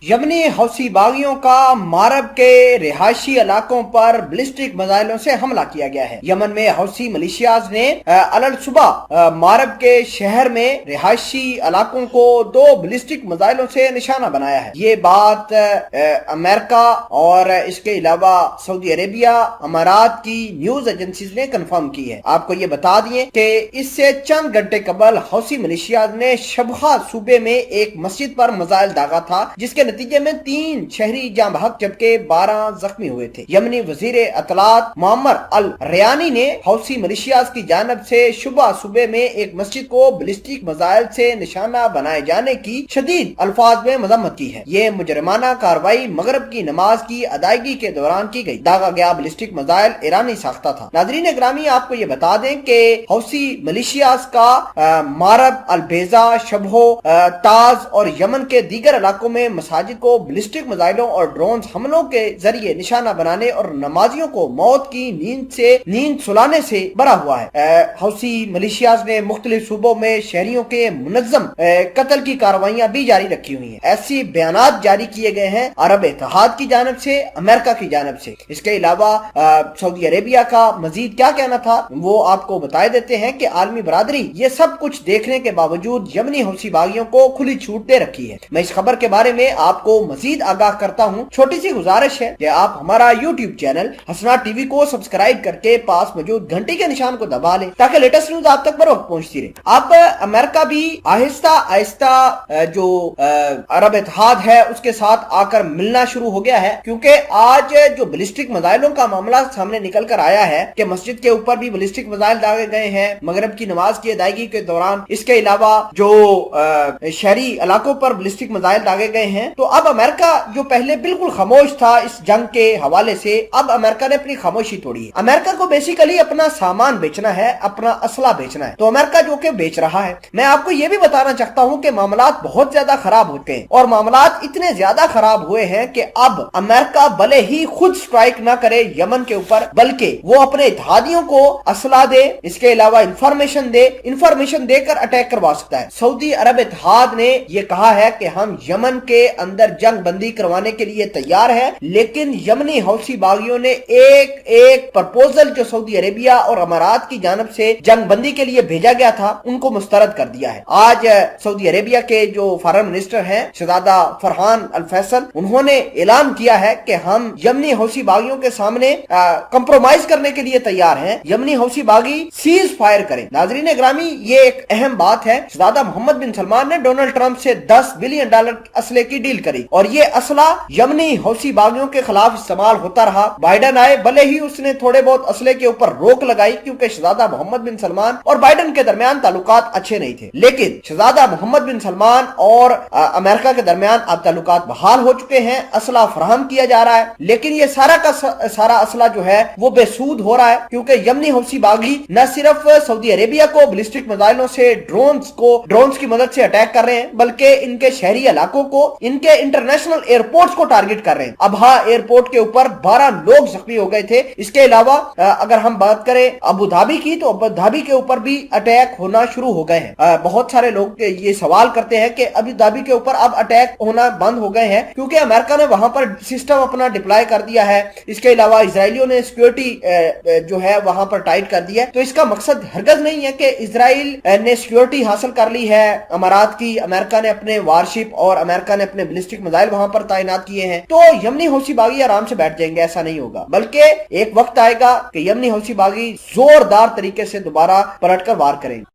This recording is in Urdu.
یمنی حوثی باغیوں کا مارب کے رہائشی علاقوں پر بلسٹک میزائلوں سے حملہ کیا گیا ہے۔ یمن میں حوثی ملیشیاز نے صبح مارب کے شہر میں رہائشی علاقوں کو 2 بلسٹک میزائلوں سے نشانہ بنایا ہے۔ یہ بات امریکہ اور اس کے علاوہ سعودی عربیہ، امارات کی نیوز ایجنسیز نے کنفرم کی ہے۔ آپ کو یہ بتا دیں کہ اس سے چند گھنٹے قبل حوثی ملیشیاز نے شبخہ صوبے میں ایک مسجد پر میزائل داغا تھا، جس کے نتیجے میں 3 شہری جاں بحق جبکہ 12 زخمی ہوئے تھے۔ یمنی وزیر اطلاعات معمر الریانی نے حوثی ملیشیاز کی جانب سے شبہ صوبے میں ایک مسجد کو بلسٹک میزائل سے نشانہ بنائے جانے کی شدید الفاظ میں مذمت کی ہے۔ یہ مجرمانہ کارروائی مغرب کی نماز کی ادائیگی کے دوران کی گئی۔ داغا گیا بلسٹک میزائل ایرانی ساختہ تھا۔ ناظرین گرامی، آپ کو یہ بتا دیں کہ حوثی ملیشیاز کا مارب، البیزا، شبہو، تاز اور یمن کے دیگر علاقوں میں مساجد کو بلسٹک میزائلوں اور ڈرونز حملوں کے ذریعے نشانہ بنانے اور نمازیوں کو موت کی نیند سلانے سے بھرا ہوا ہے۔ حوثی ملیشیاز نے مختلف صوبوں میں شہریوں کے منظم قتل کی کارروائیاں بھی جاری رکھی ہوئی ہیں۔ ایسی بیانات جاری کیے گئے ہیں عرب اتحاد کی جانب سے، امریکہ کی جانب سے۔ اس کے علاوہ سعودی عربیہ کا مزید کیا کہنا تھا وہ آپ کو بتائے دیتے ہیں کہ عالمی برادری یہ سب کچھ دیکھنے کے باوجود یمنی حوثی باغیوں کو کھلی چھوٹ دے رکھی ہے۔ میں اس خبر کے بارے میں آپ کو مزید آگاہ کرتا ہوں۔ چھوٹی سی گزارش ہے کہ آپ ہمارا یوٹیوب چینل حسنات ٹی وی کو سبسکرائب کر کے پاس موجود گھنٹی کے نشان کو دبا لیں تاکہ لیٹسٹ نیوز آپ تک بر وقت پہنچتی رہے۔ اب امریکہ بھی آہستہ آہستہ جو عرب اتحاد ہے اس کے ساتھ آ کر ملنا شروع ہو گیا ہے، کیونکہ آج جو بلسٹک میزائلوں کا معاملہ سامنے نکل کر آیا ہے کہ مسجد کے اوپر بھی بلسٹک میزائل داغے گئے ہیں مغرب کی نماز کی ادائیگی کے دوران۔ اس کے علاوہ جو شہری علاقوں پر بلسٹک میزائل داغے گئے ہیں، تو اب امریکہ جو پہلے بالکل خاموش تھا اس جنگ کے حوالے سے، اب امریکہ نے اپنی خاموشی توڑی ہے۔ امریکہ کو بیسیکلی اپنا سامان بیچنا ہے، اپنا اسلحہ بیچنا ہے، تو امریکہ جو کہ بیچ رہا ہے۔ میں آپ کو یہ بھی بتانا چاہتا ہوں کہ معاملات بہت زیادہ خراب ہوتے ہیں، اور معاملات اتنے زیادہ خراب ہوئے ہیں کہ اب امریکہ بھلے ہی خود سٹرائک نہ کرے یمن کے اوپر، بلکہ وہ اپنے اتحادیوں کو اسلحہ دے، اس کے علاوہ انفارمیشن دے کر اٹیک کروا سکتا ہے۔ سعودی عرب اتحاد نے یہ کہا ہے کہ ہم یمن کے اندر جنگ بندی کروانے کے لیے تیار ہیں، لیکن یمنی حوثی باغیوں نے ایک پرپوزل جو سعودی عربیہ اور امارات کی جانب سے جنگ بندی کے لیے بھیجا گیا تھا ان کو مسترد کر دیا ہے۔ آج سعودی عربیہ کے جو فارن منسٹر ہیں شہزادہ فرحان الفیصل، انہوں نے اعلان کیا ہے کہ ہم یمنی حوثی باغیوں کے سامنے کمپرومائز کرنے کے لیے تیار ہیں، یمنی حوثی باغی سیز فائر کریں۔ ناظرین گرامی، یہ ایک اہم بات ہے۔ شہزادہ محمد بن سلمان نے ڈونلڈ ٹرمپ سے $10 بلین اسلحے کی ڈیل کری، اور یہ اسلحہ یمنی حوثی باغیوں کے خلاف استعمال ہوتا رہا۔ بائیڈن آئے، بھلے ہی اس نے تھوڑے بہت اسلحے کے اوپر روک لگائی کیونکہ شہزادہ محمد بن سلمان اور بائیڈن کے درمیان تعلقات اچھے نہیں تھے، لیکن شہزادہ محمد بن سلمان اور امریکہ کے درمیان اب تعلقات بحال ہو چکے ہیں، اسلحہ فراہم کیا جا رہا ہے، لیکن یہ سارا کا سارا اسلحہ جو ہے وہ بے سود ہو رہا ہے، کیونکہ یمنی حوثی باغی نہ صرف سعودی عربیہ کو بلسٹک میزائلوں سے ڈرونز کی مدد سے اٹیک کر رہے ہیں، بلکہ ان کے شہری علاقوں کو، ان کے انٹرنیشنل ایئرپورٹس کو ٹارگٹ کر رہے ہیں۔ ابہا ایئرپورٹ کے اوپر 12 لوگ زخمی ہو گئے تھے۔ اس کے علاوہ اگر ہم بات کریں ابو دھابی کی، تو ابو دھابی کے اوپر بھی اٹیک ہونا شروع ہو گئے ہیں۔ بہت سارے لوگ یہ سوال کرتے ہیں کہ ابو دھابی کے اوپر اب اٹیک ہونا بند ہو گئے ہیں کیونکہ امریکہ نے وہاں پر سسٹم اپنا ڈپلائے کر دیا ہے۔ اس کے علاوہ اسرائیلیوں نے سیکیورٹی جو ہے وہاں پر ٹائٹ کر دیا ہے۔ تو اس کا مقصد ہرگز نہیں ہے کہ اسرائیل نے سیکیورٹی حاصل کر لی ہے امارات کی، امریکہ نے اپنے وارشپ اور امریکہ نے اپنے بلسٹک میزائل وہاں پر تعینات کیے ہیں تو یمنی حوثی باغی آرام سے بیٹھ جائیں گے، ایسا نہیں ہوگا، بلکہ ایک وقت آئے گا کہ یمنی حوثی باغی زوردار طریقے سے دوبارہ پلٹ کر وار کریں گے۔